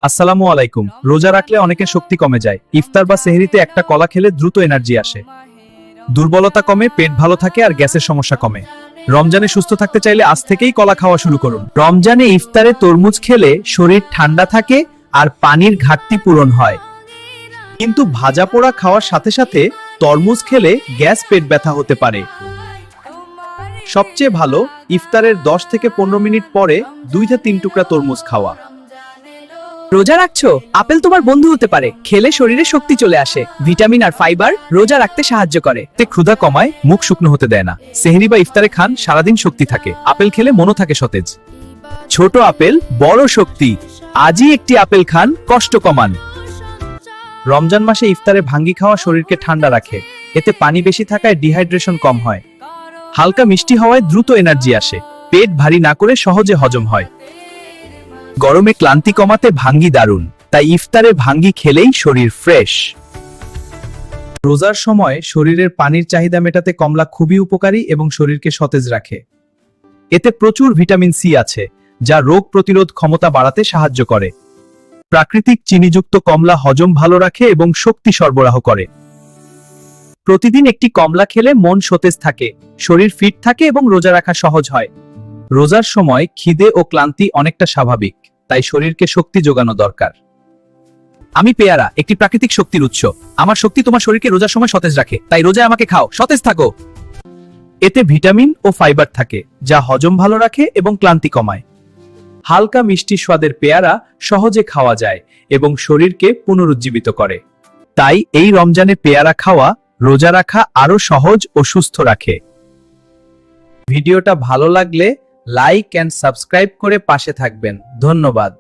আসসালামু আলাইকুম। রোজা রাখলে অনেকের শক্তি কমে যায়। ইফতার বা সেহরিতে একটা কলা খেলে দ্রুত এনার্জি আসে, দুর্বলতা কমে, পেট ভালো থাকে আর গ্যাসের সমস্যা কমে। রমজানে সুস্থ থাকতে চাইলে আজ থেকেই কলা খাওয়া শুরু করুন। রমজানে ইফতারে তরমুজ খেলে শরীর ঠান্ডা থাকে আর পানির ঘাটতি পূরণ হয়। কিন্তু ভাজা পোড়া খাওয়ার সাথে সাথে তরমুজ খেলে গ্যাস, পেট ব্যথা হতে পারে। সবচেয়ে ভালো ইফতারের 10 থেকে 15 মিনিট পরে 2 থেকে 3 টুকরা তরমুজ খাওয়া। রোজা রাখছো? আপেল তোমার বন্ধু হতে পারে। খেলে শরীরে শক্তি চলে আসে। ভিটামিন আর ফাইবার রোজা রাখতে সাহায্য করে। তে ক্ষুধা কমায়, মুখ শুকনো হতে দেয় না। সেহরি বা ইফতারে খান, সারাদিন শক্তি থাকে। আপেল খেলে মনও থাকে সতেজ। ছোট আপেল, বড় শক্তি। আজই একটি আপেল খান, কষ্ট কমান। রমজান মাসে ইফতারে ভাঙ্গি খাওয়া শরীরকে ঠান্ডা রাখে। এতে পানি বেশি থাকায় ডিহাইড্রেশন কম হয়। হালকা মিষ্টি হওয়ায় দ্রুত এনার্জি আসে। পেট ভারী না করে সহজে হজম হয়। গরমে ক্লান্তি কমাতে ভাঙ্গি দারুণ, তাই ইফতারে ভাঙ্গি খেলেই শরীর ফ্রেশ। রোজার সময় শরীরের পানির চাহিদা মেটাতে কমলা খুবই উপকারী এবং শরীরকে সতেজ রাখে। এতে প্রচুর ভিটামিন সি আছে, যা রোগ প্রতিরোধ ক্ষমতা বাড়াতে সাহায্য করে। প্রাকৃতিক চিনিযুক্ত কমলা হজম ভালো রাখে এবং শক্তি সরবরাহ করে। প্রতিদিন একটি কমলা খেলে মন সতেজ থাকে, শরীর ফিট থাকে এবং রোজা রাখা সহজ হয়। রোজার সময় খিদে ও ক্লান্তি অনেকটা স্বাভাবিক, তাই শরীরকে শক্তি যোগানো দরকার। আমি পেয়ারা, একটি প্রাকৃতিক শক্তির উৎস। আমার শক্তি তোমার শরীরকে রোজার সময় সতেজ রাখে, তাই রোজায় আমাকে খাও, সতেজ থাকো। এতে ভিটামিন ও ফাইবার থাকে, যা হজম ভালো রাখে এবং ক্লান্তি কমায়। হালকা মিষ্টি স্বাদের পেয়ারা সহজে খাওয়া যায় এবং শরীরকে পুনরুজ্জীবিত করে। তাই এই রমজানে পেয়ারা খাওয়া রোজা রাখা আরো সহজ ও সুস্থ রাখে। ভিডিওটা ভালো লাগলে লাইক এন্ড সাবস্ক্রাইব করে পাশে থাকবেন। ধন্যবাদ।